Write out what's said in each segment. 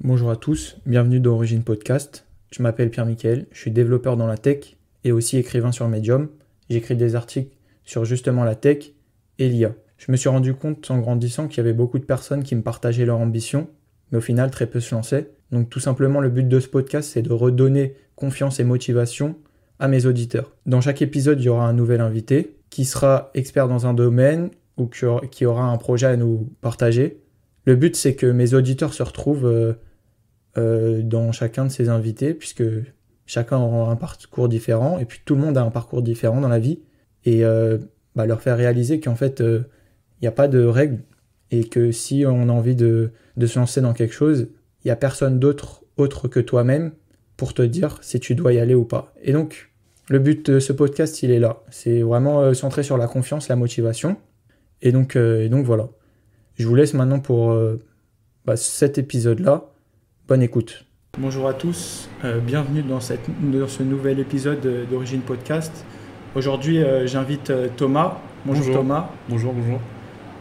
Bonjour à tous, bienvenue dans Origine Podcast. Je m'appelle Pierre-Michael, je suis développeur dans la tech et aussi écrivain sur Medium. J'écris des articles sur justement la tech et l'IA. Je me suis rendu compte en grandissant qu'il y avait beaucoup de personnes qui me partageaient leur ambition, mais au final très peu se lançaient. Donc tout simplement le but de ce podcast c'est de redonner confiance et motivation à mes auditeurs. Dans chaque épisode il y aura un nouvel invité qui sera expert dans un domaine ou qui aura un projet à nous partager. Le but c'est que mes auditeurs se retrouvent dans chacun de ces invités, puisque chacun aura un parcours différent, et puis tout le monde a un parcours différent dans la vie, et leur faire réaliser qu'en fait, il n'y a pas de règles, et que si on a envie de se lancer dans quelque chose, il n'y a personne d'autre autre que toi-même pour te dire si tu dois y aller ou pas. Et donc, le but de ce podcast, il est là. C'est vraiment centré sur la confiance, la motivation. Et donc voilà. Je vous laisse maintenant pour cet épisode-là. Bonne écoute. Bonjour à tous, bienvenue dans ce nouvel épisode d'Origine Podcast. Aujourd'hui, j'invite Thomas. Bonjour Thomas. Bonjour.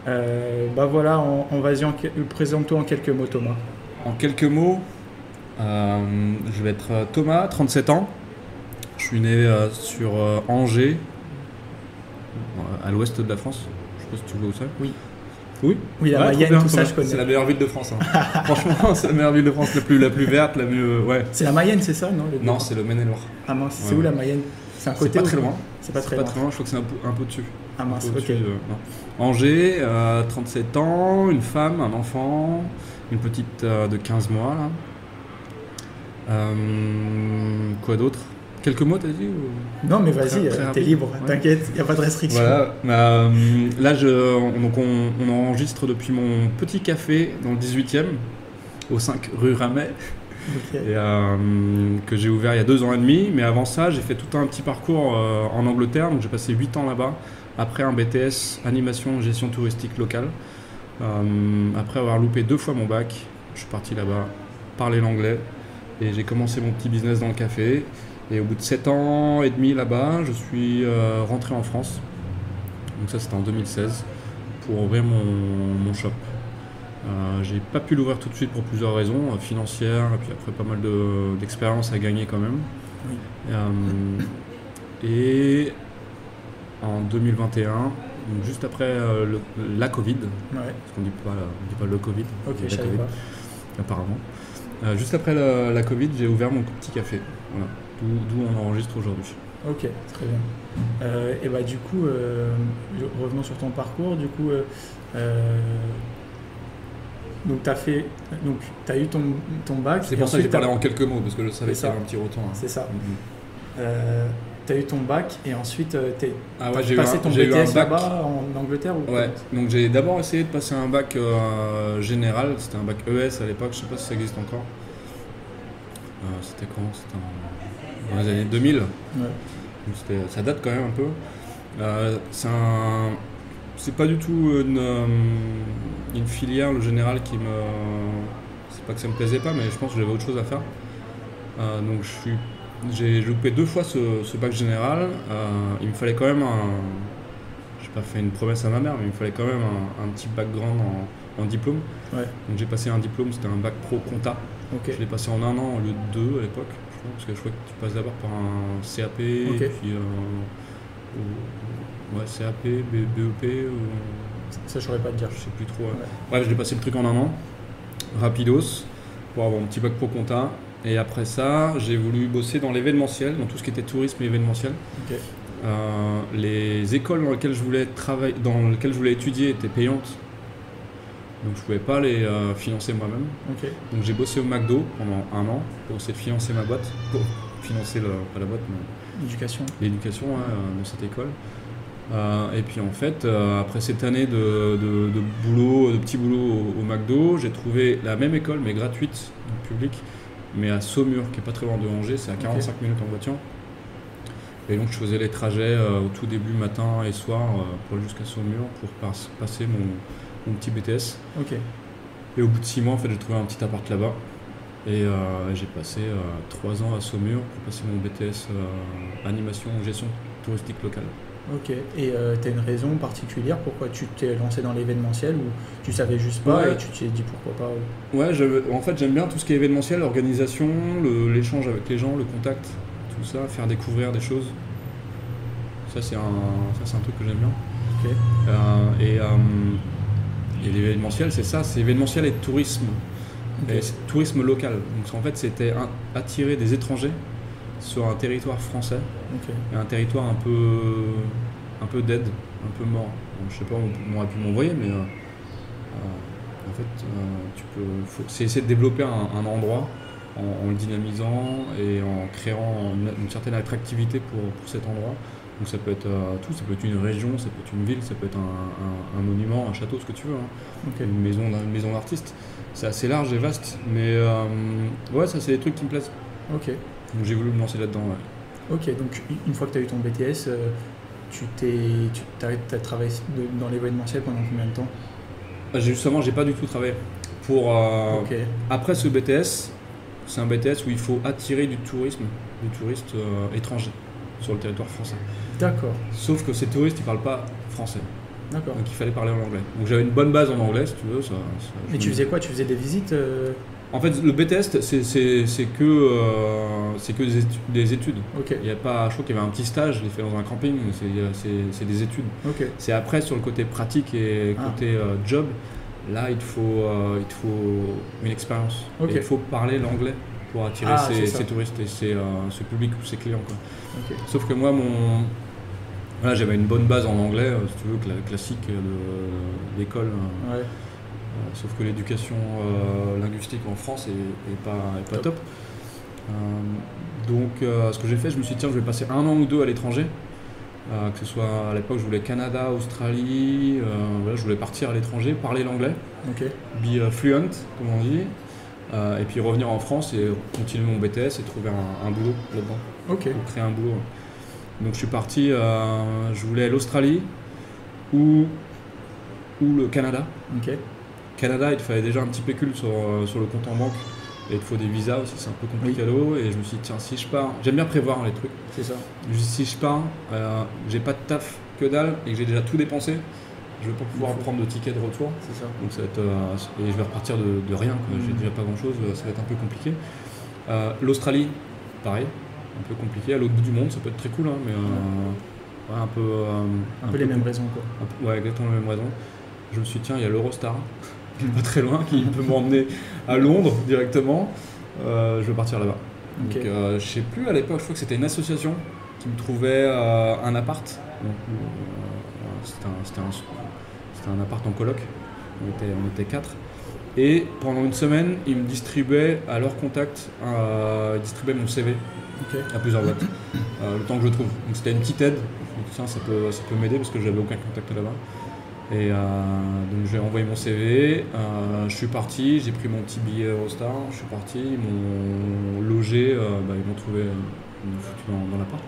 Vas-y, présente-toi en quelques mots Thomas. En quelques mots, je vais être Thomas, 37 ans. Je suis né sur Angers, à l'ouest de la France. Je sais pas si tu vois où c'est. Oui, la Mayenne, tout ça, je connais. C'est la meilleure ville de France. Hein. Franchement, c'est la meilleure ville de France, la plus verte, la mieux. Ouais. C'est la Mayenne, c'est ça, non? Non, c'est le Maine-et-Loire. Ah mince, c'est où la Mayenne? C'est un côté. C'est pas très loin. C'est pas très loin. Je crois que c'est un peu dessus. Ah mince, ok. Angers, 37 ans, une femme, un enfant, une petite de 15 mois là. Quoi d'autre? Quelques mots, t'as dit ou... Non, mais vas-y, t'es libre, ouais. T'inquiète, il n'y a pas de restriction. Voilà, là, on enregistre depuis mon petit café dans le 18e, au 5 rue Ramet, okay. Que j'ai ouvert il y a 2 ans et demi. Mais avant ça, j'ai fait tout un petit parcours en Angleterre, donc j'ai passé 8 ans là-bas, après un BTS animation gestion touristique locale. Après avoir loupé 2 fois mon bac, je suis parti là-bas parler l'anglais et j'ai commencé mon petit business dans le café. Et au bout de 7 ans et demi là-bas, je suis rentré en France. Donc ça, c'était en 2016, pour ouvrir mon shop. J'ai pas pu l'ouvrir tout de suite pour plusieurs raisons, financières, et puis après pas mal d'expérience à gagner quand même. Oui. Et en 2021, donc juste après la Covid, ouais. Parce qu'on dit pas le Covid, okay, la Covid, apparemment. Juste après la Covid, j'ai ouvert mon petit café. Voilà. D'où on enregistre aujourd'hui. Ok, très bien. Du coup, revenons sur ton parcours. Du coup, donc tu as eu ton bac. C'est pour ça que j'ai parlé en quelques mots, parce que je savais qu'il y avait un petit retour. Hein. C'est ça. Tu as eu ton bac et ensuite tu as passé ton BTS là-bas en Angleterre ou ouais, donc j'ai d'abord essayé de passer un bac général. C'était un bac ES à l'époque, je ne sais pas si ça existe encore. C'était quand? C'était dans les années 2000. Ouais. Donc ça date quand même un peu. C'est pas du tout une filière, le général, qui me... C'est pas que ça me plaisait pas, mais je pense que j'avais autre chose à faire. Donc j'ai loupé 2 fois ce bac général. Il me fallait quand même j'ai pas fait une promesse à ma mère, mais il me fallait quand même un petit background en diplôme. Ouais. Donc j'ai passé un diplôme, c'était un bac pro compta. Okay. Je l'ai passé en 1 an au lieu de 2 à l'époque, parce que je crois que tu passes d'abord par un CAP, okay. Puis CAP, BEP. Ça, je saurais pas te dire. Je sais plus trop. Ouais. Bref, je l'ai passé le truc en 1 an, rapidos, pour avoir mon petit bac pro compta. Et après ça, j'ai voulu bosser dans l'événementiel, dans tout ce qui était tourisme et événementiel. Okay. Les écoles dans lesquelles je voulais travailler, dans lesquelles je voulais étudier étaient payantes. Donc je ne pouvais pas les financer moi-même. Okay. Donc j'ai bossé au McDo pendant 1 an pour essayer de financer ma boîte, pour financer pas la boîte, mais l'éducation dans cette école. Et puis en fait, après cette année de petit boulot au McDo, j'ai trouvé la même école mais gratuite, publique, mais à Saumur, qui est pas très loin de Angers, c'est à 45 minutes en voiture. Et donc je faisais les trajets au tout début matin et soir pour aller jusqu'à Saumur pour passer mon petit BTS. Okay. Et au bout de 6 mois, en fait, j'ai trouvé un petit appart là-bas. Et j'ai passé 3 ans à Saumur pour passer mon BTS animation gestion touristique locale. Ok, et tu as une raison particulière pourquoi tu t'es lancé dans l'événementiel ou tu savais juste pas et tu t'es dit pourquoi pas Ouais, en fait j'aime bien tout ce qui est événementiel, l'organisation, l'échange avec les gens, le contact, tout ça, faire découvrir des choses. Ça c'est un truc que j'aime bien. Ok. Et l'événementiel c'est ça, c'est événementiel et tourisme. Okay. Et c'est tourisme local. Donc en fait c'était attirer des étrangers sur un territoire français, et un territoire un peu dead, un peu mort. Donc, je sais pas, on aurait pu m'envoyer, mais en fait, c'est essayer de développer un endroit en le dynamisant et en créant une certaine attractivité pour cet endroit. Donc ça peut être tout, ça peut être une région, ça peut être une ville, ça peut être un monument, un château, ce que tu veux, hein. Okay. Une maison d'artiste. C'est assez large et vaste, mais ouais, ça c'est des trucs qui me plaisent. Ok. Donc j'ai voulu me lancer là-dedans. Ouais. Ok, donc une fois que tu as eu ton BTS, t'as travaillé dans l'événementiel pendant combien de temps? Justement, j'ai pas du tout travaillé. Après ce BTS, c'est un BTS où il faut attirer du touriste étranger sur le territoire français. D'accord. Sauf que ces touristes, ils parlent pas français. D'accord. Donc il fallait parler en anglais. Donc j'avais une bonne base en anglais, si tu veux. Mais tu faisais quoi? Tu faisais des visites En fait, le BTS, c'est que des études. Okay. Il y a pas, je crois qu'il y avait un petit stage, je l'ai fait dans un camping, c'est des études. Okay. C'est après, sur le côté pratique et côté job, là, il te faut une expérience. Okay. Il faut parler l'anglais pour attirer ces touristes et ce public ou ces clients. Quoi. Okay. Sauf que moi, j'avais une bonne base en anglais, si tu veux, classique de l'école. Ouais. Sauf que l'éducation linguistique en France est pas top. Donc ce que j'ai fait, je me suis dit tiens, je vais passer 1 an ou 2 à l'étranger. Que ce soit à l'époque, je voulais Canada, Australie, je voulais partir à l'étranger, parler l'anglais, okay. Be fluent, comme on dit, et puis revenir en France et continuer mon BTS et trouver un boulot là-dedans. Okay. Ou créer un boulot. Donc je suis parti, je voulais l'Australie ou le Canada. Okay. Canada, il te fallait déjà un petit pécule sur le compte en banque et il te faut des visas aussi, c'est un peu compliqué. Et je me suis dit, tiens, si je pars, j'aime bien prévoir les trucs. C'est ça. Je me suis dit, si je pars, j'ai pas de taf que dalle et que j'ai déjà tout dépensé, je vais pas pouvoir prendre de ticket de retour. C'est ça. Donc ça va être, et je vais repartir de rien, quoi. J'ai déjà pas grand chose, ça va être un peu compliqué. L'Australie, pareil, un peu compliqué. À l'autre bout du monde, ça peut être très cool, hein, mais un peu les mêmes raisons, quoi. Ouais, exactement les mêmes raisons. Je me suis dit, tiens, il y a l'Eurostar. Pas très loin, qui peut m'emmener à Londres directement. Je vais partir là-bas. Okay. Donc, je sais plus à l'époque, je crois que c'était une association qui me trouvait un appart. C'était un appart en coloc. On était 4. Et pendant une semaine, ils me distribuaient à leur contact, ils distribuaient mon CV à plusieurs boîtes. Le temps que je trouve. Donc c'était une petite aide. Tiens, ça peut m'aider parce que j'avais aucun contact là-bas. Et donc j'ai envoyé mon CV, je suis parti, j'ai pris mon petit billet Eurostar, je suis parti, ils m'ont logé, ils m'ont trouvé, ils m'ont foutu dans l'appart.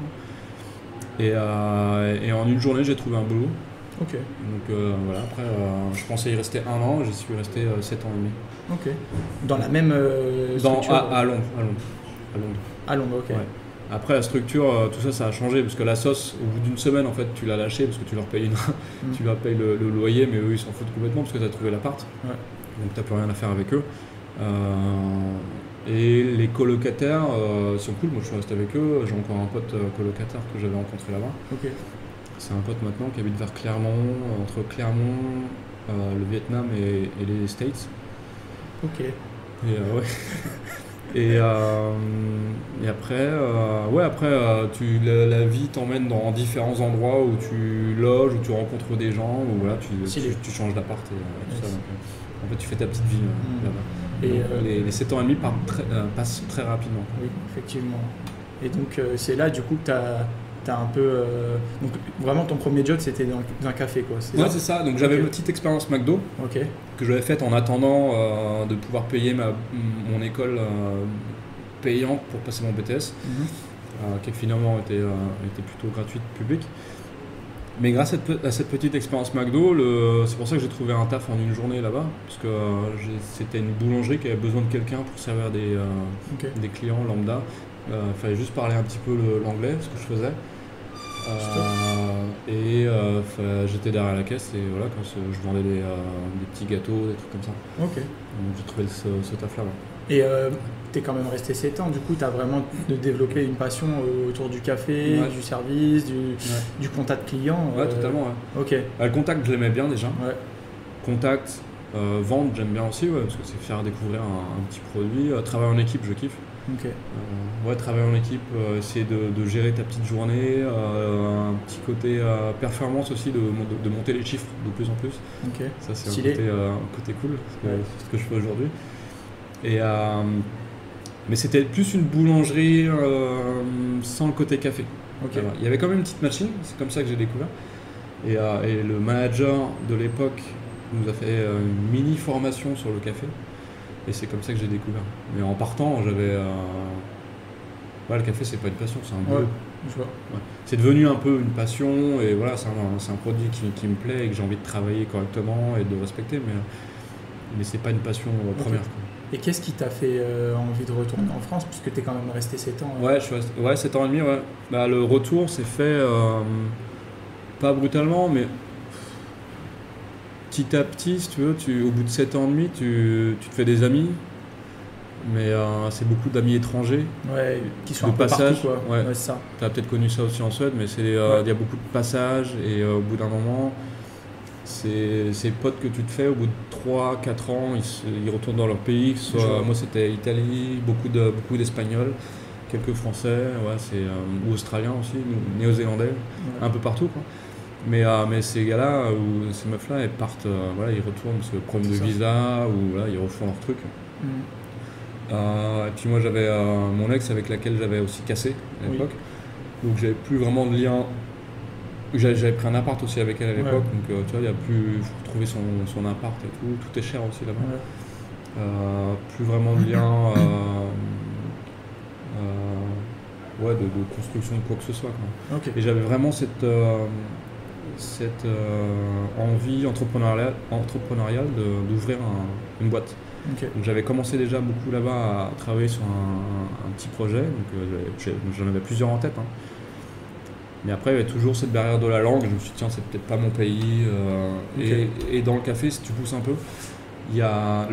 Et en une journée j'ai trouvé un boulot. Ok. Donc voilà, après je pensais y rester 1 an, j'y suis resté 7 ans et demi. Ok. Dans la même structure à Londres. À Londres, ok. Ouais. Après la structure, tout ça a changé parce que la sauce, au bout d'une semaine en fait, tu l'as lâché parce que tu leur payes le loyer, mais eux ils s'en foutent complètement parce que tu as trouvé l'appart. Ouais. Donc tu n'as plus rien à faire avec eux. Et les colocataires sont cool, moi je suis resté avec eux. J'ai encore un pote colocataire que j'avais rencontré là-bas. Okay. C'est un pote maintenant qui habite vers Clermont, entre Clermont, le Vietnam et les States. Ok. Et ouais. Et après, la vie t'emmène dans différents endroits où tu loges, où tu rencontres des gens, où voilà, tu changes d'appart et tout ça. Donc, en fait, tu fais ta petite vie là-bas. Et les 7 ans et demi passent très rapidement. Oui, effectivement. Et donc, c'est là, du coup, que tu as un peu... Donc, vraiment, ton premier job, c'était dans un café, quoi. Ouais, c'est ça. Donc, j'avais une petite expérience McDo que j'avais faite en attendant de pouvoir payer mon école payante pour passer mon BTS, qui finalement était plutôt gratuite, publique. Mais grâce à cette petite expérience McDo, c'est pour ça que j'ai trouvé un taf en une journée là-bas, parce que c'était une boulangerie qui avait besoin de quelqu'un pour servir des clients lambda. Il fallait juste parler un petit peu l'anglais, ce que je faisais. J'étais derrière la caisse et voilà, quand je vendais des petits gâteaux, des trucs comme ça. Ok. Donc j'ai trouvé ce taf-là. Ouais. Et tu es quand même resté 7 ans, du coup tu as vraiment développé une passion autour du café, du service, du contact client. Ouais, totalement. Ouais. Ok. Le contact, je l'aimais bien déjà. Ouais. Contact, vente, j'aime bien aussi, parce que c'est faire découvrir un petit produit. Travailler en équipe, je kiffe. Ok. Travailler en équipe, essayer de gérer ta petite journée, un petit côté performance aussi, de monter les chiffres de plus en plus. Ok. Ça c'est un côté cool, c'est ce que je fais aujourd'hui. Mais c'était plus une boulangerie sans le côté café. Okay. Il y avait quand même une petite machine, c'est comme ça que j'ai découvert. Et le manager de l'époque nous a fait une mini formation sur le café. Et c'est comme ça que j'ai découvert. Mais en partant, j'avais... le café, c'est pas une passion, c'est un boulot. Je vois. Ouais. C'est devenu un peu une passion, et voilà, c'est un produit qui me plaît et que j'ai envie de travailler correctement et de respecter, mais c'est pas une passion première. Quoi. Et qu'est-ce qui t'a fait envie de retourner en France, puisque tu es quand même resté 7 ans Ouais, je suis resté 7 ans et demi, ouais. Le retour s'est fait pas brutalement, mais petit à petit, si tu veux, au bout de 7 ans et demi, tu te fais des amis, mais c'est beaucoup d'amis étrangers. Ouais, qui sont de un peu passage, partout, quoi. Ouais, c'est ça. Tu as peut-être connu ça aussi en Suède, mais il y a beaucoup de passages, et au bout d'un moment, ces potes que tu te fais, au bout de 3-4 ans, ils retournent dans leur pays, moi c'était Italie, beaucoup d'Espagnols, quelques Français, ou Australiens aussi, Néo-Zélandais, un peu partout, quoi. Mais ces gars-là, ou ces meufs-là, elles partent, ils retournent parce que problème de visa, ou ils refont leur truc. Et puis moi j'avais mon ex avec laquelle j'avais aussi cassé à l'époque, donc j'avais plus vraiment de lien. J'avais pris un appart aussi avec elle à l'époque, donc tu vois, il y a plus, faut retrouver son appart et tout est cher aussi là-bas. Plus vraiment de lien de construction de quoi que ce soit, quoi. Okay. Et j'avais vraiment cette envie entrepreneuriale d'ouvrir une boîte. Okay. Donc j'avais commencé déjà beaucoup là-bas à travailler sur un petit projet, donc j'en avais plusieurs en tête. Hein. Mais après, il y avait toujours cette barrière de la langue. Je me suis dit, tiens, c'est peut-être pas mon pays. Et dans le café, si tu pousses un peu, il y a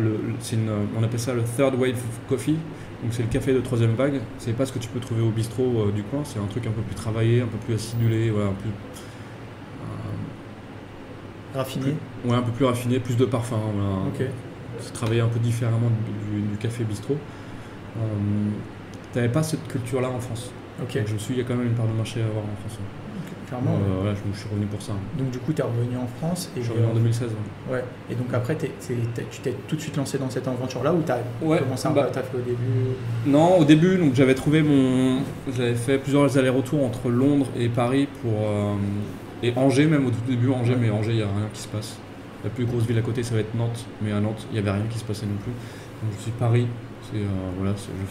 on appelle ça le third wave coffee. Donc c'est le café de troisième vague. C'est pas ce que tu peux trouver au bistrot du coin. C'est un truc un peu plus travaillé, un peu plus acidulé, un peu raffiné. Un peu plus raffiné, plus de parfum. Okay. C'est travaillé un peu différemment du café bistrot. T'avais pas cette culture-là en France. Okay. Donc je me suis dit, il y a quand même une part de marché à avoir en France. Clairement. Je suis revenu pour ça. Donc du coup, tu es revenu en France. Je suis revenu en 2016. Ouais. Et donc après, tu t'es tout de suite lancé dans cette aventure-là ou tu as commencé t'as fait au début? Non, au début, donc j'avais fait plusieurs allers-retours entre Londres et Paris et Angers, même au tout début, mais Angers, il n'y a rien qui se passe. La plus grosse ville à côté, ça va être Nantes, mais à Nantes, il n'y avait rien qui se passait non plus. Donc je suis Paris, je vais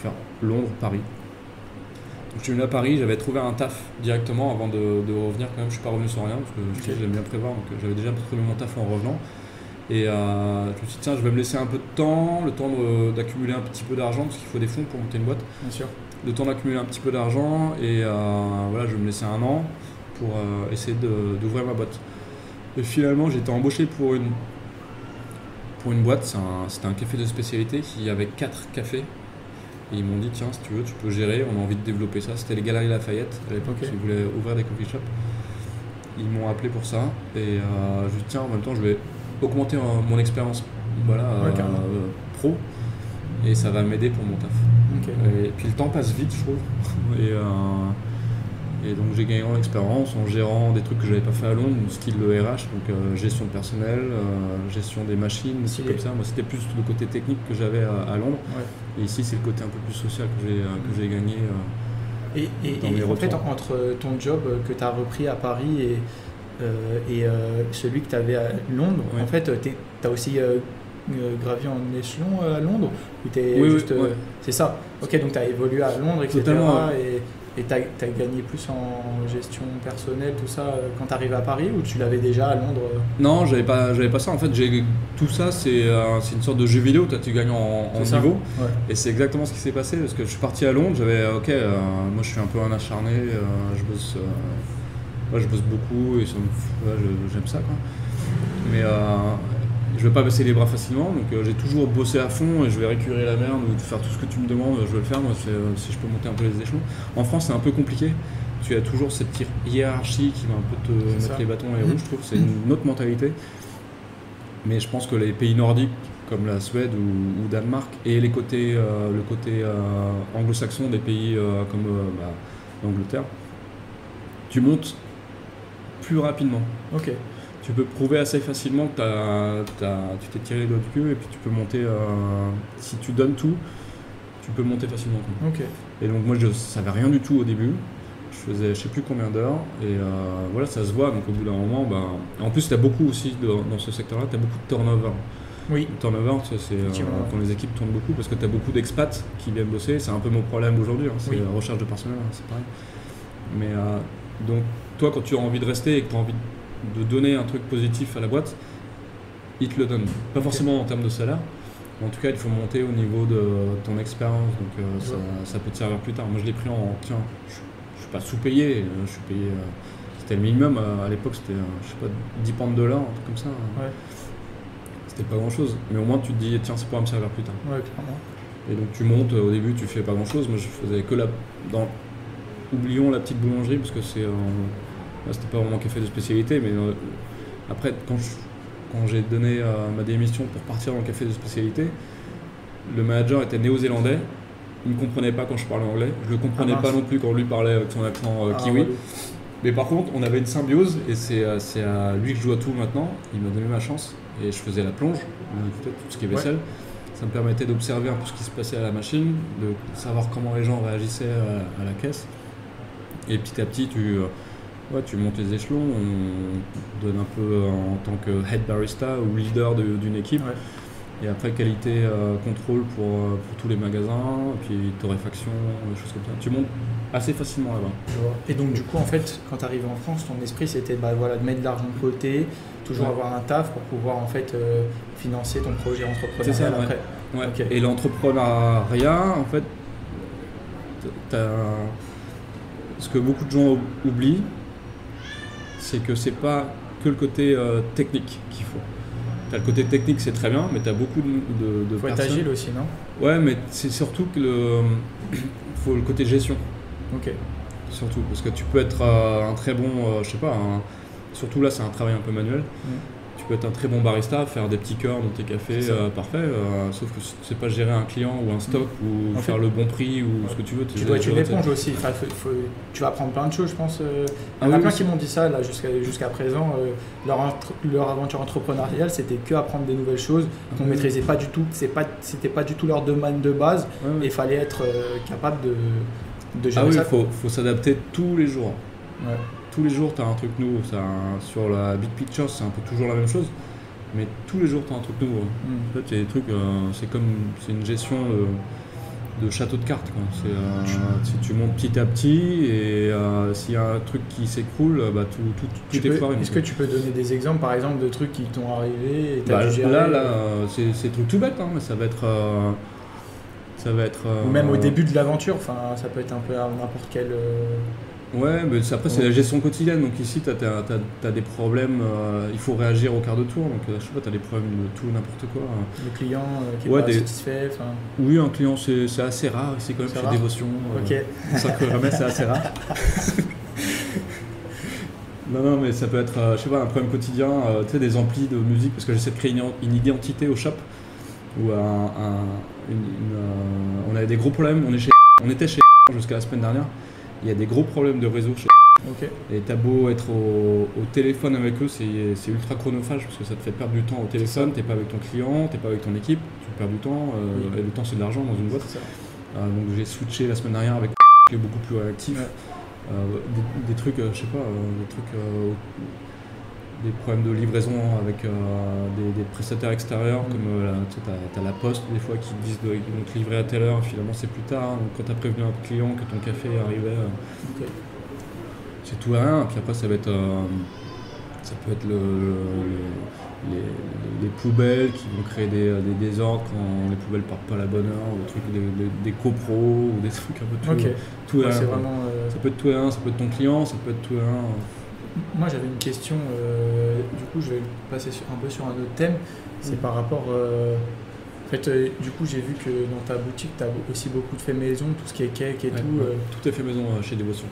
faire Londres, Paris. Donc, je suis venu à Paris, j'avais trouvé un taf directement avant de revenir quand même. Je suis pas revenu sans rien parce que j'aime bien prévoir, donc j'avais déjà trouvé mon taf en revenant. Et je me suis dit, tiens, je vais me laisser un peu de temps, le temps d'accumuler un petit peu d'argent parce qu'il faut des fonds pour monter une boîte. Bien sûr. Le temps d'accumuler un petit peu d'argent et je vais me laisser un an pour essayer d'ouvrir ma boîte. Et finalement, j'ai été embauché pour une boîte, c'était un café de spécialité qui avait 4 cafés. Et ils m'ont dit, tiens, si tu veux, tu peux gérer, on a envie de développer ça. C'était les Galeries Lafayette à l'époque, qui voulaient ouvrir des coffee shops. Ils m'ont appelé pour ça. Et je me suis dit, tiens, en même temps, je vais augmenter mon expérience pro. Et ça va m'aider pour mon taf. Et puis le temps passe vite, je trouve. Et donc j'ai gagné en expérience en gérant des trucs que je n'avais pas fait à Londres, du style le RH, donc gestion de personnel, gestion des machines, des trucs comme ça. Moi c'était plus le côté technique que j'avais à Londres. Ouais. Et ici c'est le côté un peu plus social que j'ai gagné. Et en fait entre ton job que tu as repris à Paris et celui que tu avais à Londres, en fait tu as aussi gravi en échelon à Londres ou c'est ça. Ok, donc tu as évolué à Londres, etc. Totalement, et tu as gagné plus en gestion personnelle, tout ça, quand tu arrives à Paris ou tu l'avais déjà à Londres? Non, j'avais pas ça. En fait, tout ça, c'est une sorte de jeu vidéo. Tu gagnes en niveau. Ouais. Et c'est exactement ce qui s'est passé parce que je suis parti à Londres. Moi, je suis un peu un acharné. Je bosse Ouais, je bosse beaucoup et j'aime ça, quoi. Mais je vais pas baisser les bras facilement, donc j'ai toujours bossé à fond et je vais récupérer la merde ou faire tout ce que tu me demandes, je vais le faire. Moi, si je peux monter un peu les échelons. En France, c'est un peu compliqué. Tu as toujours cette hiérarchie qui va un peu te mettre les bâtons dans les roues. Je trouve que c'est une autre mentalité. Mais je pense que les pays nordiques, comme la Suède ou Danemark, et le côté anglo-saxon des pays comme l'Angleterre, tu montes plus rapidement. Ok. Tu peux prouver assez facilement que tu t'es tiré les doigts du cul et puis tu peux monter, si tu donnes tout, tu peux monter facilement. Ok. Et donc moi je savais rien du tout au début, je faisais je sais plus combien d'heures et voilà, ça se voit. Donc au bout d'un moment, en plus tu as beaucoup aussi dans ce secteur-là, tu as beaucoup de turnover. Oui. Le turnover, c'est quand les équipes tournent beaucoup parce que tu as beaucoup d'expats qui viennent bosser. C'est un peu mon problème aujourd'hui, c'est la recherche de personnel, c'est pareil. Mais donc toi quand tu as envie de rester et que tu as envie de donner un truc positif à la boîte, ils te le donnent. Pas forcément en termes de salaire, mais en tout cas il faut monter au niveau de ton expérience, donc ça peut te servir plus tard. Moi je l'ai pris tiens, je suis pas sous-payé, je suis payé, c'était le minimum, à l'époque c'était, je sais pas, 10 pounds de l'heure, un truc comme ça. Ouais. C'était pas grand chose, mais au moins tu te dis tiens, ça pourra me servir plus tard. Ouais, clairement. Et donc tu montes, au début tu fais pas grand chose, moi je faisais que oublions la petite boulangerie parce que c'était pas vraiment café de spécialité, mais après quand j'ai donné ma démission pour partir dans le café de spécialité, le manager était néo-zélandais, il ne me comprenait pas quand je parlais anglais, je le comprenais pas non plus quand lui parlait avec son accent kiwi. Ouais. Mais par contre on avait une symbiose et c'est à lui que je dois tout maintenant. Il m'a donné ma chance et je faisais la plonge, tout ce qui est vaisselle. Ça me permettait d'observer un peu ce qui se passait à la machine, de savoir comment les gens réagissaient à la caisse. Et petit à petit, tu montes les échelons, on donne un peu en tant que head barista ou leader d'une équipe. Ouais. Et après, qualité, contrôle pour tous les magasins, puis torréfaction, des choses comme ça. Tu montes assez facilement là-bas. Et donc, du coup, en fait, quand tu arrives en France, ton esprit, c'était de mettre de l'argent de côté, toujours avoir un taf pour pouvoir en fait financer ton projet entrepreneurial. C'est ça, après. Ouais. Okay. Et l'entrepreneuriat, en fait, ce que beaucoup de gens oublient, c'est que c'est pas que le côté technique qu'il faut. T'as le côté technique, c'est très bien, mais t'as beaucoup de faut personnes. Être agile aussi, non? Ouais, mais c'est surtout que faut le côté gestion. Ok. Surtout, parce que tu peux être un très bon, je sais pas, surtout là c'est un travail un peu manuel. Tu peux être un très bon barista, faire des petits cœurs dans tes cafés, parfait, sauf que c'est pas gérer un client ou un stock ou faire le bon prix ou ce que tu veux. Tu dois être une éponge aussi, tu vas apprendre plein de choses, je pense. Il y en a plein qui m'ont dit ça là, jusqu'à présent, leur aventure entrepreneuriale c'était que apprendre des nouvelles choses qu'on maîtrisait pas du tout, c'était pas du tout leur domaine de base et il fallait être capable de gérer ça. Il faut s'adapter tous les jours. Ouais. Tous les jours, tu as un truc nouveau. Sur la big picture, c'est un peu toujours la même chose. Mais tous les jours, tu as un truc nouveau. En fait, il y a des trucs, c'est une gestion de château de cartes. Tu montes petit à petit et s'il y a un truc qui s'écroule, tout est foiré. Est-ce que tu peux donner des exemples, par exemple, de trucs qui t'ont arrivé et t'as dû gérer? Là, c'est des trucs tout bêtes, mais ça va être... Ou même au début de l'aventure, ça peut être un peu n'importe quel... Ouais, mais après c'est la gestion quotidienne, donc ici tu as des problèmes, il faut réagir au quart de tour, donc je sais pas, tu as des problèmes de tout, n'importe quoi. Le client qui est pas satisfait. Oui, un client c'est assez rare ici quand même, chez Dévotion. Ok. Ça que jamais c'est assez rare. Non, mais ça peut être, je sais pas, un problème quotidien, tu sais, des amplis de musique, parce que j'essaie de créer une identité au shop, où on avait des gros problèmes, on était chez jusqu'à la semaine dernière. Il y a des gros problèmes de réseau chez Et t'as beau être au téléphone avec eux, c'est ultra chronophage parce que ça te fait perdre du temps au téléphone, t'es pas avec ton client, t'es pas avec ton équipe, tu perds du temps, et le temps c'est de l'argent dans une boîte. Donc j'ai switché la semaine dernière avec qui est beaucoup plus réactif. Des trucs, je sais pas, des problèmes de livraison avec des prestataires extérieurs, comme t'as la poste des fois qui te disent qu'ils vont te livrer à telle heure, finalement c'est plus tard, donc quand t'as prévenu un client que ton café arrivait, c'est tout à rien. Puis après ça peut être les poubelles qui vont créer des désordres quand les poubelles partent pas à la bonne heure, ou des copros ou des trucs un peu tout à rien. Vraiment, ça peut être tout à rien, ça peut être ton client, ça peut être tout à rien. Moi, j'avais une question. Du coup, je vais passer un peu sur un autre thème. C'est par rapport. En fait, du coup, j'ai vu que dans ta boutique, tu as aussi beaucoup de faits maison, tout ce qui est cake et tout. Tout est fait maison chez Dévotion.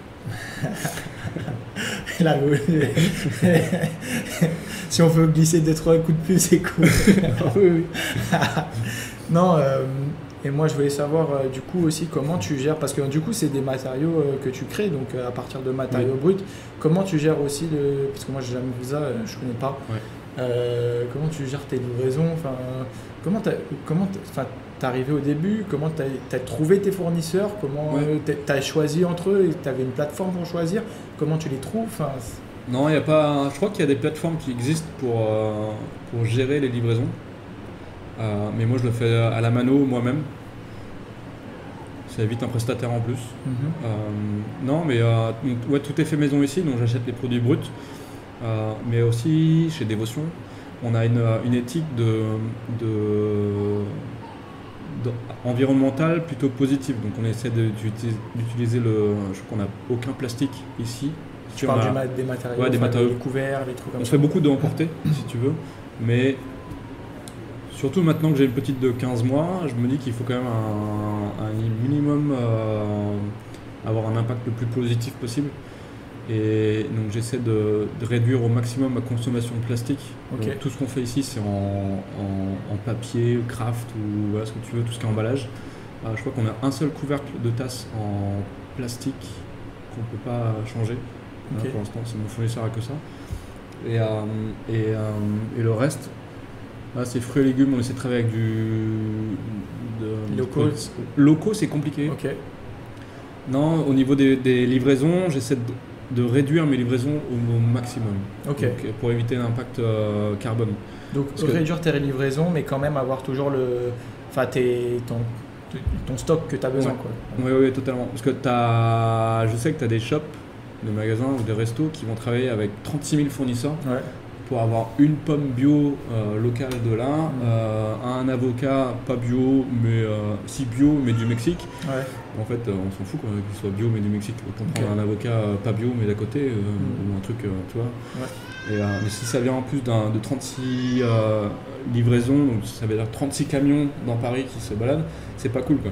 Là, si on veut glisser 2-3 coups de plus, c'est cool. Oui. Non, et moi je voulais savoir du coup aussi comment tu gères, parce que du coup c'est des matériaux que tu crées, donc à partir de matériaux bruts, comment tu gères aussi, parce que moi j'ai jamais vu ça, je connais pas, comment tu gères tes livraisons, comment t'es arrivé au début, comment t'as trouvé tes fournisseurs, comment t'as choisi entre eux, t'avais une plateforme pour choisir, comment tu les trouves, Non, il n'y a pas. Je crois qu'il y a des plateformes qui existent pour gérer les livraisons. Mais moi je le fais à la mano moi-même. Ça évite un prestataire en plus. Non, mais tout est fait maison ici, donc j'achète les produits bruts. Mais aussi chez Dévotion, on a une éthique environnementale plutôt positive. Donc on essaie d'utiliser je crois qu'on n'a aucun plastique ici. Tu parles des matériaux, des matériaux, les couverts, les trucs comme ça. On fait beaucoup de emporter, si tu veux, mais surtout maintenant que j'ai une petite de 15 mois, je me dis qu'il faut quand même un minimum avoir un impact le plus positif possible. Et donc j'essaie de réduire au maximum ma consommation de plastique. Donc, tout ce qu'on fait ici, c'est en papier, craft ou voilà, ce que tu veux, tout ce qui est emballage. Je crois qu'on a un seul couvercle de tasse en plastique qu'on ne peut pas changer. Pour l'instant, c'est mon fournisseur à que ça. Et le reste, c'est fruits et légumes. On essaie de travailler avec locaux, c'est compliqué. Non, au niveau des livraisons, j'essaie de réduire mes livraisons au maximum. Donc, pour éviter l'impact carbone. Donc réduire tes livraisons, mais quand même avoir toujours ton stock que tu as besoin. Oui, totalement. Parce que je sais que tu as des shops, des magasins ou des restos qui vont travailler avec 36 000 fournisseurs pour avoir une pomme bio locale de là, un avocat pas bio, mais si bio, mais du Mexique. En fait, on s'en fout qu'il soit bio, mais du Mexique. On peut prendre un avocat pas bio, mais d'à côté, ou un truc, tu vois. Mais si ça vient en plus de 36 livraisons, donc ça veut dire 36 camions dans Paris qui se baladent, c'est pas cool, quoi.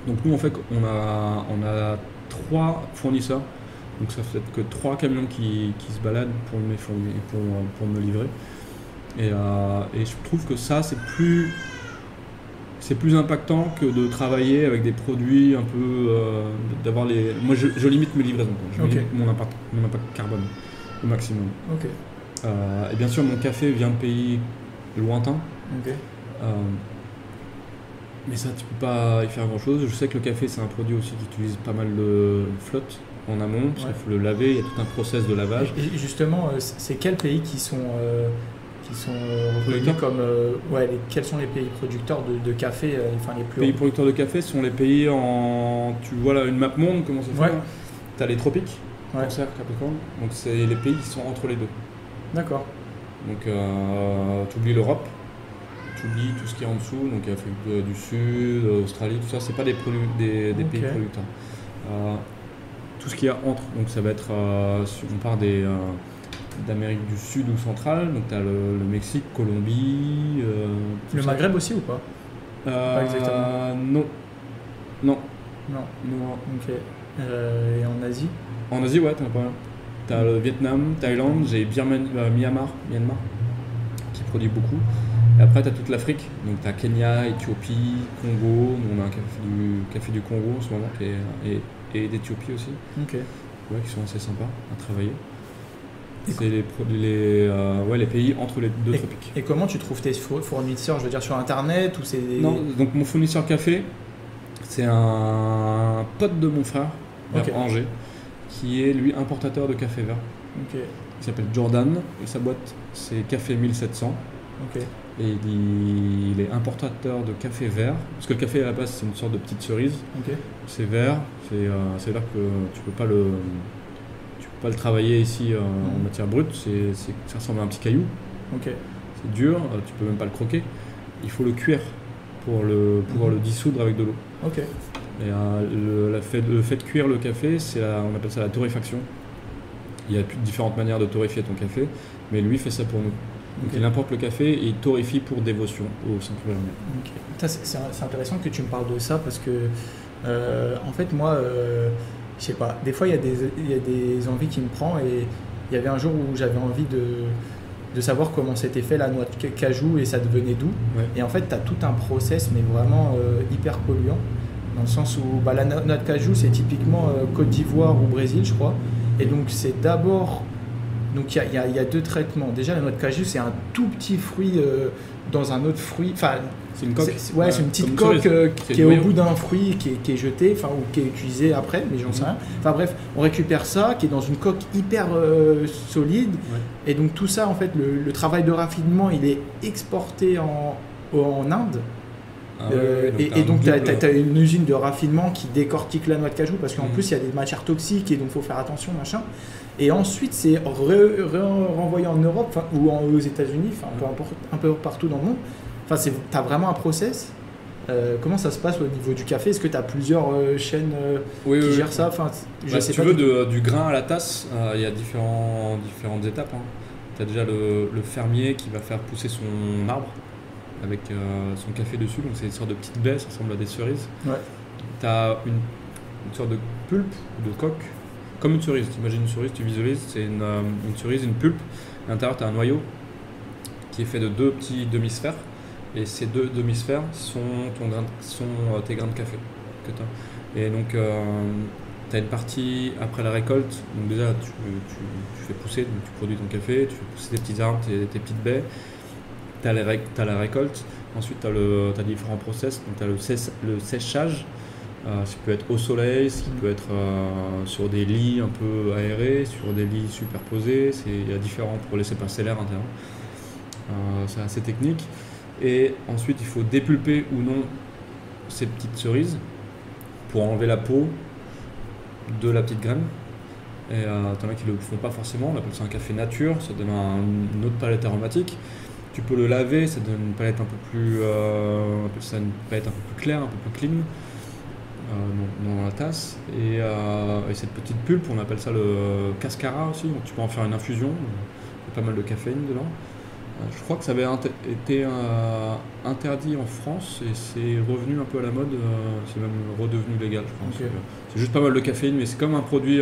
Donc nous, en fait, on a 3 fournisseurs. Donc ça fait que 3 camions qui se baladent pour me livrer. Et je trouve que ça, c'est plus impactant que de travailler avec des produits un peu... d'avoir les... Moi, je limite mes livraisons. Je limite mon impact carbone au maximum. Et bien sûr, mon café vient de pays lointains. Mais ça, tu peux pas y faire grand-chose. Je sais que le café, c'est un produit aussi qui utilise pas mal de flotte en amont, parce qu'il faut le laver, il y a tout un process de lavage. Et justement, c'est quels pays qui sont reconnus comme... quels sont les pays producteurs de café les plus... Les pays producteurs de café sont les pays tu vois là, une map monde, comment ça fait tu as les tropiques, Cancer, Capricorne, donc c'est les pays qui sont entre les deux. D'accord. Donc tu oublies l'Europe, tu oublies tout ce qui est en dessous, donc Afrique du Sud, Australie, tout ça, c'est pas des pays producteurs. Tout ce qu'il y a entre, donc ça va être, si on part d'Amérique du Sud ou centrale, donc tu as le Mexique, Colombie... le Maghreb aussi ou pas? Pas exactement. Non. Ok. Et en Asie? En Asie, ouais, t'en as pas mal. Tu as le Vietnam, Thaïlande, j'ai Myanmar, qui produit beaucoup. Et après, tu as toute l'Afrique, donc tu as Kenya, Éthiopie, Congo, on a un café du Congo en ce moment, et d'Éthiopie aussi, qui sont assez sympas à travailler. C'est les pays entre les deux tropiques. Et comment tu trouves tes fournisseurs, je veux dire sur internet ou c'est Non, donc mon fournisseur café, c'est un pote de mon frère, vers Angers, qui est lui importateur de café vert. Il s'appelle Jordan, et sa boîte c'est Café 1700. Et il est importateur de café vert, parce que le café à la base c'est une sorte de petite cerise. C'est vert, c'est vert que tu peux pas le travailler ici en matière brute, ça ressemble à un petit caillou. C'est dur, tu peux même pas le croquer. Il faut le cuire pour pouvoir le dissoudre avec de l'eau. Et le fait de cuire le café, on appelle ça la torréfaction. Il y a différentes manières de torréfier ton café, mais lui fait ça pour nous. Donc il importe le café et il torréfie pour dévotion au Sanctuaire Lumière. C'est intéressant que tu me parles de ça parce que en fait moi je sais pas, des fois il y a des envies qui me prennent et il y avait un jour où j'avais envie de savoir comment s'était fait la noix de cajou et ça devenait doux. Ouais. Et en fait tu as tout un process mais vraiment hyper polluant dans le sens où la noix de cajou c'est typiquement Côte d'Ivoire ou Brésil je crois. Et donc c'est d'abord, donc il y a 2 traitements. Déjà la noix de cajou c'est un tout petit fruit dans un autre fruit. Enfin, c'est une coque. C'est une petite coque qui est au bout d'un fruit qui est jeté, enfin ou qui est utilisé après, mais j'en sais rien. Enfin bref, on récupère ça qui est dans une coque hyper solide. Ouais. Et donc tout ça en fait, le travail de raffinement il est exporté en Inde. Et donc tu as une usine de raffinement qui décortique la noix de cajou parce qu'en plus il y a des matières toxiques et donc il faut faire attention machin. Et ensuite c'est renvoyé en Europe ou aux États-Unis, un peu partout dans le monde. Enfin, tu as vraiment un process. Comment ça se passe au niveau du café? Est-ce que tu as plusieurs chaînes qui gèrent ça? Enfin, si tu veux, du grain à la tasse, il y a différentes étapes. Hein. Tu as déjà le fermier qui va faire pousser son arbre avec son café dessus, donc c'est une sorte de petite baie, ça ressemble à des cerises. Ouais. Tu as une sorte de pulpe ou de coque, comme une cerise. Tu imagines une cerise, tu visualises, c'est une cerise, une pulpe. À l'intérieur, tu as un noyau qui est fait de 2 petits demi-sphères, et ces 2 demi-sphères sont tes grains de café que tu as. Et donc, tu as une partie après la récolte, donc déjà tu fais pousser, donc tu produis ton café, tu fais pousser tes petits arbres, tes petites baies. Tu as la récolte, ensuite tu as différents process, donc tu as le séchage, ce qui peut être au soleil, ce qui peut être sur des lits un peu aérés, sur des lits superposés, il y a différents pour laisser passer l'air intérieur. C'est assez technique. Et ensuite il faut dépulper ou non ces petites cerises pour enlever la peau de la petite graine. Et t'en as qui ne le font pas forcément, on appelle ça un café nature, ça donne une autre palette aromatique. Tu peux le laver, ça donne une palette un peu plus claire, un peu plus clean dans la tasse. Et cette petite pulpe, on appelle ça le cascara aussi, donc tu peux en faire une infusion, il y a pas mal de caféine dedans. Je crois que ça avait été interdit en France et c'est revenu un peu à la mode, c'est même redevenu légal je pense. Okay. C'est juste pas mal de caféine, mais c'est comme un produit...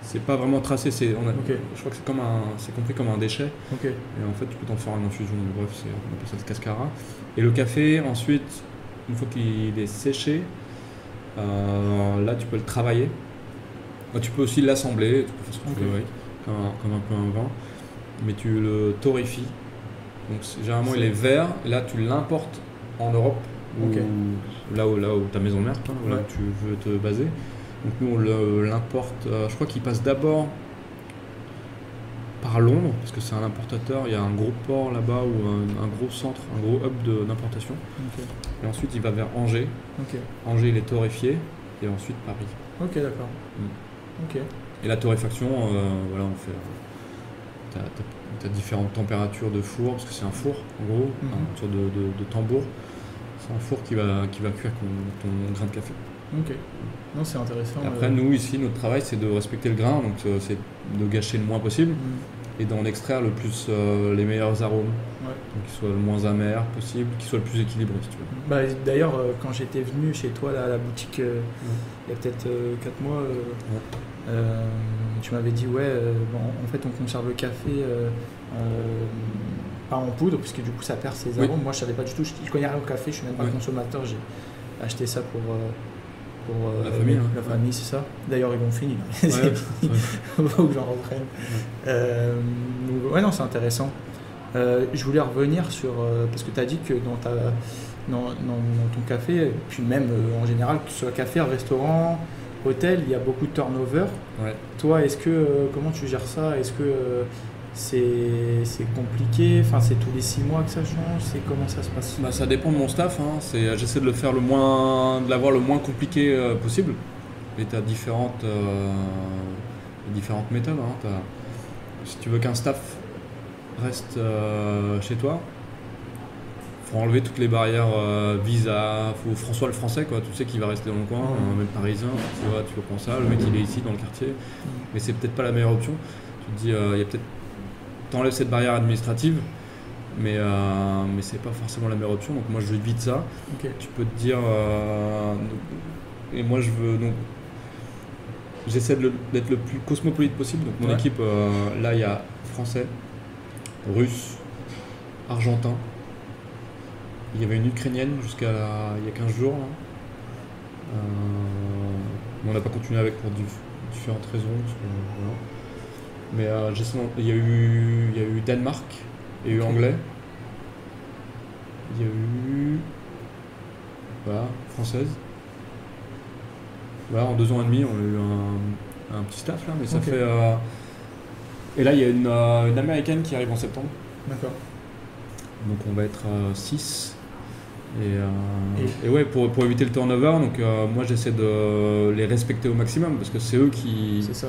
c'est pas vraiment tracé, je crois que c'est compris comme un déchet. Okay. Et en fait, tu peux t'en faire une infusion. Bref, on appelle ça le cascara. Et le café, ensuite, une fois qu'il est séché, là, tu peux le travailler. Tu peux aussi l'assembler, tu peux faire ce que tu veux avec, comme un peu un vin. Mais tu le torréfies. Donc, généralement, il est vert. Et là, tu l'importes en Europe, là où ta maison mère, là où tu veux te baser. Donc nous on l'importe, je crois qu'il passe d'abord par Londres, parce que c'est un importateur, il y a un gros port là-bas, ou un gros centre, un gros hub d'importation. Okay. Et ensuite il va vers Angers. Okay. Angers il est torréfié, et ensuite Paris. Ok, d'accord. Okay. Et la torréfaction, voilà, on fait... Tu as différentes températures de four, parce que c'est un four en gros, une sorte de tambour. C'est un four qui va cuire ton grain de café. Ok, non, c'est intéressant. Et après, nous, ici, notre travail, c'est de respecter le grain, donc c'est de gâcher le moins possible et d'en extraire le plus les meilleurs arômes, donc qu'ils soient le moins amers possible, qu'ils soient le plus équilibrés, si tu veux. Bah, d'ailleurs, quand j'étais venu chez toi à la boutique, il y a peut-être 4 mois, tu m'avais dit, en fait, on conserve le café pas en poudre, puisque du coup, ça perd ses arômes. Moi, je savais pas du tout, je connais rien au café, je suis même pas consommateur, j'ai acheté ça pour la famille, la famille, c'est ça. D'ailleurs, ils l'ont fini. Il faut que j'en reprenne. Non, c'est intéressant. Je voulais revenir sur... parce que tu as dit que dans ton café, puis même en général, que ce soit café, restaurant, hôtel, il y a beaucoup de turnover. Ouais. Toi, comment tu gères ça? Est-ce que c'est compliqué? Enfin, c'est tous les 6 mois que ça change? Comment ça se passe? Ça dépend de mon staff. J'essaie de le faire l'avoir le moins compliqué possible. Et tu as différentes méthodes. Si tu veux qu'un staff reste chez toi, faut enlever toutes les barrières visa, faut François le français, quoi, tu sais qu'il va rester dans le coin, même parisien, tu vois, tu prends ça, le mec il est ici dans le quartier, mais c'est peut-être pas la meilleure option. Tu te dis, il y a peut-être, t'enlèves cette barrière administrative, mais c'est pas forcément la meilleure option, donc moi je évite ça. Tu peux te dire, et moi je veux, donc j'essaie d'être le plus cosmopolite possible, donc mon équipe, là il y a français, russe, argentin. Il y avait une ukrainienne jusqu'à il y a 15 jours. On n'a pas continué avec pour différentes raisons. Voilà. Mais il y a eu Danemark, il y a eu anglais, il y a eu française. Voilà, en 2 ans et demi, on a eu un petit staff là, mais ça fait. Et là, il y a une américaine qui arrive en septembre. D'accord. Donc on va être 6. Et ouais, pour éviter le turnover, donc moi j'essaie de les respecter au maximum parce que c'est eux qui. C'est ça.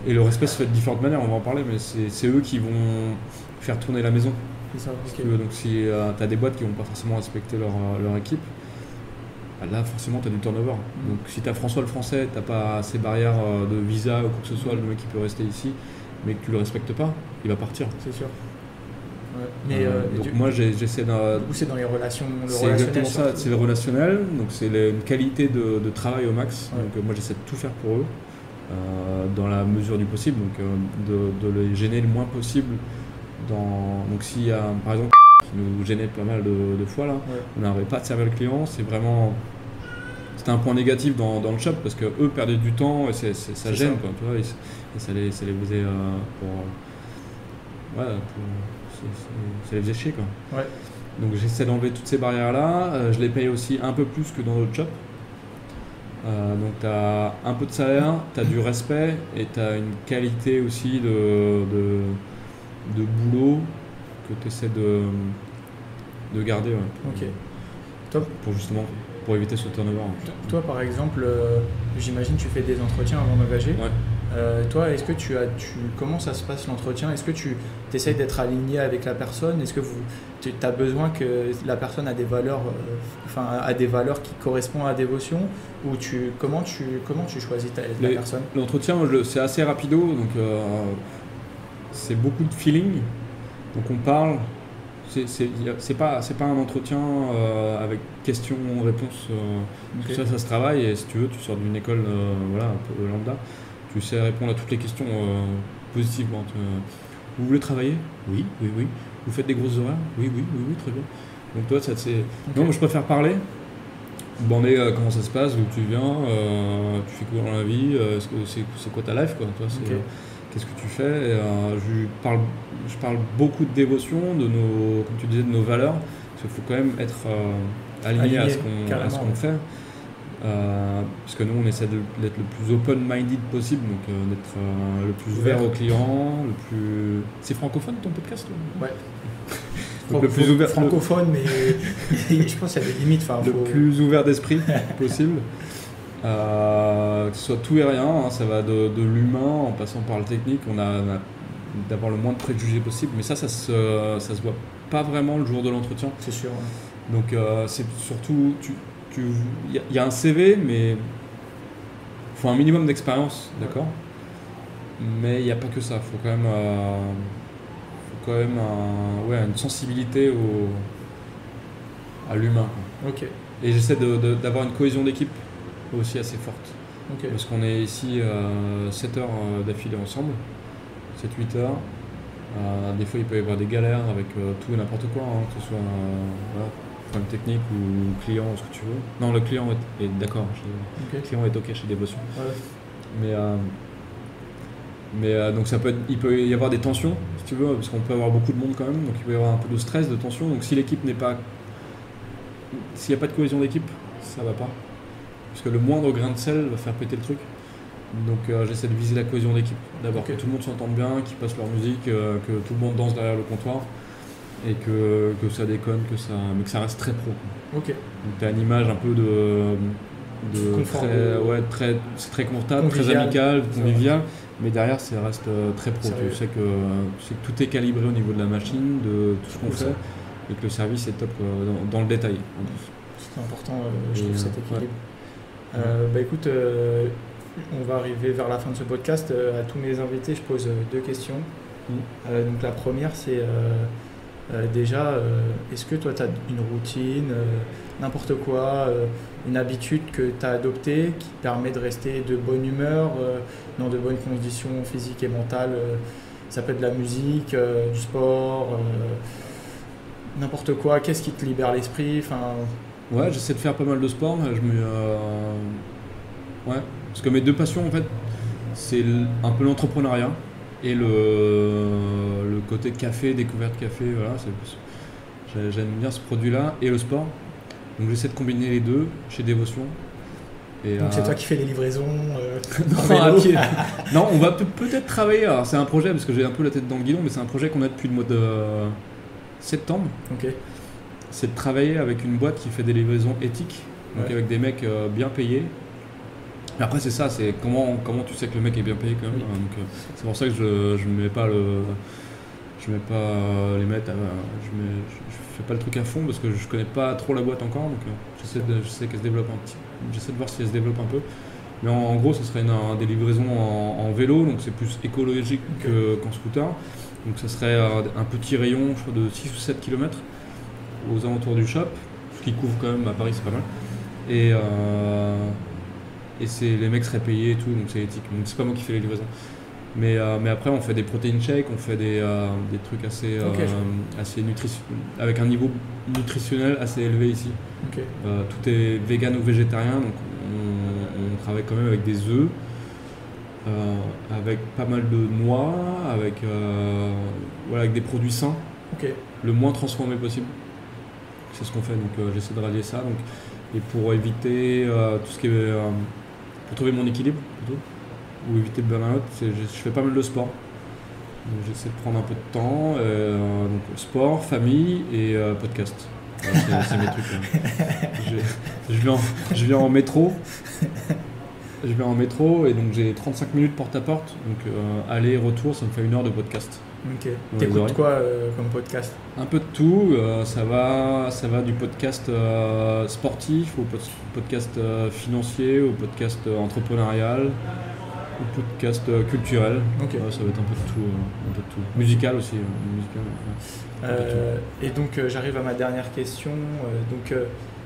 Et le respect se fait de différentes manières, on va en parler, mais c'est eux qui vont faire tourner la maison. C'est ça. Okay. Donc si tu as des boîtes qui vont pas forcément respecter leur équipe, là forcément tu as du turnover. Donc si tu as François le français, tu n'as pas ces barrières de visa ou quoi que ce soit, le mec qui peut rester ici, mais que tu le respectes pas, il va partir. C'est sûr. Ouais. Mais donc moi j'essaie d'un. Du coup c'est dans les relations. C'est exactement ça, c'est le relationnel, donc c'est une qualité de travail au max. Ouais. Donc moi j'essaie de tout faire pour eux, dans la mesure du possible, donc de les gêner le moins possible. Donc s'il y a par exemple qui nous gênait pas mal de fois là, on n'arrivait pas de servir le client, c'était un point négatif dans le shop parce que eux perdaient du temps et ça gêne quoi, tu vois, et ça les faisait ça les faisait chier quoi. Ouais. Donc j'essaie d'enlever toutes ces barrières là, je les paye aussi un peu plus que dans d'autres shops. Donc tu as un peu de salaire, tu as du respect et tu as une qualité aussi de boulot que tu essaies de garder. Ouais, ok, top. Pour éviter ce turnover. Toi par exemple, j'imagine tu fais des entretiens avant d'engager. Ouais. Toi, est-ce que comment ça se passe l'entretien? Est-ce que tu essayes d'être aligné avec la personne? Est-ce que tu as besoin que la personne a des valeurs, a des valeurs qui correspondent à la dévotion? Ou comment tu choisis la personne? L'entretien, c'est assez rapido, donc c'est beaucoup de feeling. Donc on parle. C'est pas un entretien avec questions-réponses. Ça se travaille et si tu veux, tu sors d'une école un peu lambda. Tu sais répondre à toutes les questions positivement. Vous voulez travailler? Oui. Vous faites des grosses horaires? Oui, très bien. Donc toi, ça c'est. Non, moi je préfère parler. Demander comment ça se passe, d'où tu viens, tu fais quoi dans la vie, c'est quoi ta life, quoi. Toi, qu'est-ce que tu fais? Je parle beaucoup de dévotion, comme tu disais, de nos valeurs. Parce qu'il faut quand même être aligné à ce qu'on fait. Parce que nous on essaie d'être le plus open-minded possible, donc d'être le plus ouvert aux clients, le plus... C'est francophone ton podcast? Ouais. Donc le plus ouvert, francophone, mais je pense qu'il y a des limites. Le plus ouvert d'esprit possible. Que ce soit tout et rien, ça va de l'humain en passant par le technique, on a d'avoir le moins de préjugés possible, mais ça se voit pas vraiment le jour de l'entretien. C'est sûr. Ouais. Donc c'est surtout... Il y a un CV, mais il faut un minimum d'expérience, d'accord? Mais il n'y a pas que ça, il faut quand même une sensibilité à l'humain. Ok. Et j'essaie d'avoir une cohésion d'équipe aussi assez forte. Okay. Parce qu'on est ici 7 heures d'affilée ensemble, 7-8 heures. Des fois il peut y avoir des galères avec tout et n'importe quoi, que ce soit problème technique ou client, ce que tu veux. Non, le client est d'accord. Le client est ok chez Dévotion. Ouais. Mais donc il peut y avoir des tensions, si tu veux, parce qu'on peut avoir beaucoup de monde quand même, donc il peut y avoir un peu de stress, de tension. Donc si l'équipe s'il n'y a pas de cohésion d'équipe, ça va pas. Parce que le moindre grain de sel va faire péter le truc. Donc j'essaie de viser la cohésion d'équipe. D'abord que tout le monde s'entende bien, qu'ils passent leur musique, que tout le monde danse derrière le comptoir. Et que ça déconne, mais que ça reste très pro. Ok. Donc tu as une image un peu c'est très confortable, très amical, convivial, mais derrière ça reste très pro. Tu sais que tout est calibré au niveau de la machine, de tout ce qu'on fait, et que le service est top dans le détail. C'est important, je trouve, cet équilibre. Écoute, on va arriver vers la fin de ce podcast. À tous mes invités, je pose 2 questions. Donc la première, c'est déjà, est-ce que toi, tu as une routine, n'importe quoi, une habitude que tu as adoptée qui te permet de rester de bonne humeur, dans de bonnes conditions physiques et mentales? Ça peut être de la musique, du sport, n'importe quoi. Qu'est-ce qui te libère l'esprit? Ouais, j'essaie de faire pas mal de sport. Ouais, parce que mes 2 passions, en fait, c'est un peu l'entrepreneuriat et le côté café, découverte café. Voilà, j'aime bien ce produit-là et le sport. Donc j'essaie de combiner les 2 chez Dévotion. Et donc c'est toi qui fais les livraisons non, à pied. Non, on va peut-être travailler. Alors c'est un projet, parce que j'ai un peu la tête dans le guidon, mais c'est un projet qu'on a depuis le mois de septembre. Ok. C'est de travailler avec une boîte qui fait des livraisons éthiques, donc avec des mecs bien payés. Mais après c'est ça, c'est comment tu sais que le mec est bien payé quand même. Oui. Donc c'est pour ça que je mets pas les mettre, je fais pas le truc à fond parce que je connais pas trop la boîte encore, donc j'essaie qu'elle se développe j'essaie de voir si elle se développe un peu. Mais en gros, ce serait des livraisons en vélo, donc c'est plus écologique qu'en scooter. Donc ça serait un petit rayon, je crois, de 6 ou 7 km aux alentours du shop, ce qui couvre quand même à Paris, c'est pas mal. Et les mecs seraient payés et tout, donc c'est éthique. Donc c'est pas moi qui fais les livraisons. Mais après, on fait des protein shakes, on fait des trucs assez avec un niveau nutritionnel assez élevé ici. Tout est vegan ou végétarien, donc on travaille quand même avec des œufs, avec pas mal de noix, avec des produits sains, le moins transformé possible. C'est ce qu'on fait, donc j'essaie de rallier ça. Donc, et pour éviter tout ce qui est pour trouver mon équilibre plutôt, ou éviter le burn-out, je fais pas mal de sport. Donc j'essaie de prendre un peu de temps, donc sport, famille et podcast. Voilà, c'est mes trucs. Je viens en métro. Je viens en métro et donc j'ai 35 minutes porte-à-porte. Donc aller-retour, ça me fait 1 heure de podcast. Ok. T'écoutes quoi comme podcast? Un peu de tout. Ça va du podcast sportif au podcast financier, au podcast entrepreneurial, au podcast culturel. Ça va être un peu de tout. Musical aussi. Et donc j'arrive à ma dernière question.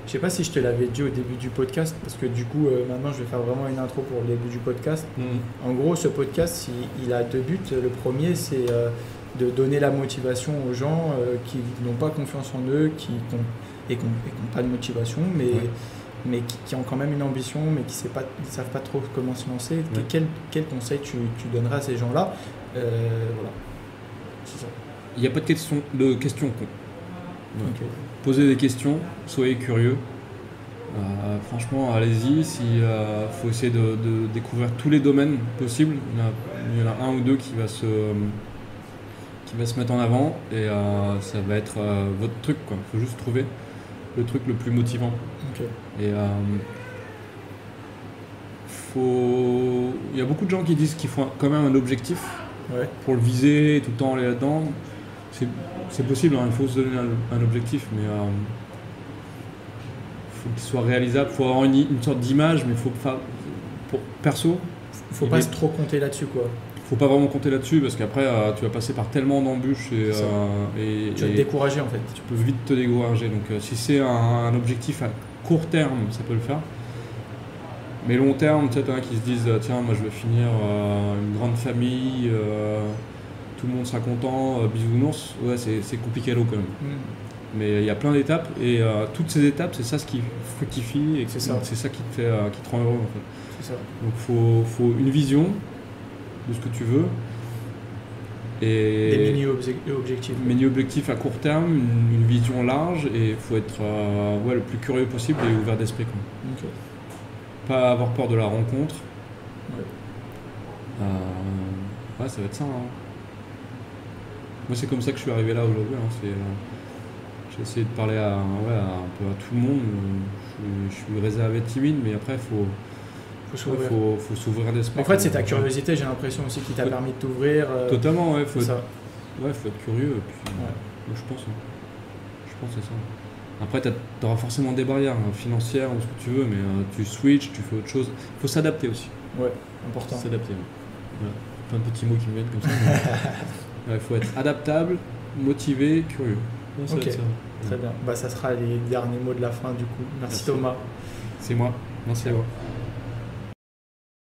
Je sais pas si je te l'avais dit au début du podcast, parce que du coup maintenant je vais faire vraiment une intro pour le début du podcast. En gros, ce podcast il a 2 buts. Le premier, c'est de donner la motivation aux gens qui n'ont pas confiance en eux, qui n'ont pas de motivation, mais qui ont quand même une ambition, mais qui ne savent pas trop comment se lancer. Quel conseil tu donneras à ces gens-là? Voilà. C'est ça. Il n'y a pas de questions con. Posez des questions, soyez curieux. Franchement, allez-y. Faut essayer de découvrir tous les domaines possibles. Il y en a un ou deux qui va se mettre en avant et ça va être votre truc. Il faut juste trouver le truc le plus motivant. Et il y a beaucoup de gens qui disent qu'il faut quand même un objectif pour le viser et tout le temps aller là-dedans. C'est possible, il faut se donner un objectif, mais faut qu'il soit réalisable, il faut avoir une sorte d'image, mais perso. Faut pas trop compter là-dessus, quoi. Faut pas vraiment compter là-dessus parce qu'après tu vas passer par tellement d'embûches et tu vas te décourager en fait. Tu peux vite te décourager. Donc si c'est un objectif à court terme, ça peut le faire. Mais long terme, tu sais, t'en as qui se disent tiens, moi je vais finir une grande famille, tout le monde sera content, bisounours. Ouais, c'est compliqué à l'eau quand même. Mais il y a plein d'étapes et toutes ces étapes, c'est ça ce qui fructifie et c'est ça qui te rend heureux en fait. C'est ça. Donc faut une vision de ce que tu veux et des mini-objectifs. Mini-objectifs à court terme, une vision large et il faut être le plus curieux possible et ouvert d'esprit. Pas avoir peur de la rencontre. Ça va être ça. Moi c'est comme ça que je suis arrivé là aujourd'hui. J'ai essayé de parler un peu à tout le monde. Je suis réservé, timide, mais après faut s'ouvrir d'esprit. En fait, c'est ta curiosité, j'ai l'impression aussi, qui t'a permis de t'ouvrir. Totalement, faut être curieux. Et puis, moi, je pense que c'est ça. Après, tu auras forcément des barrières financières ou ce que tu veux, mais tu switches, tu fais autre chose. Il faut s'adapter aussi. Ouais, important. S'adapter. Ouais. Plein de petits mots qui me viennent comme ça. Il faut être adaptable, motivé, curieux. Ok, très bien. Ça sera les derniers mots de la fin du coup. Merci Thomas. C'est moi. Merci à vous.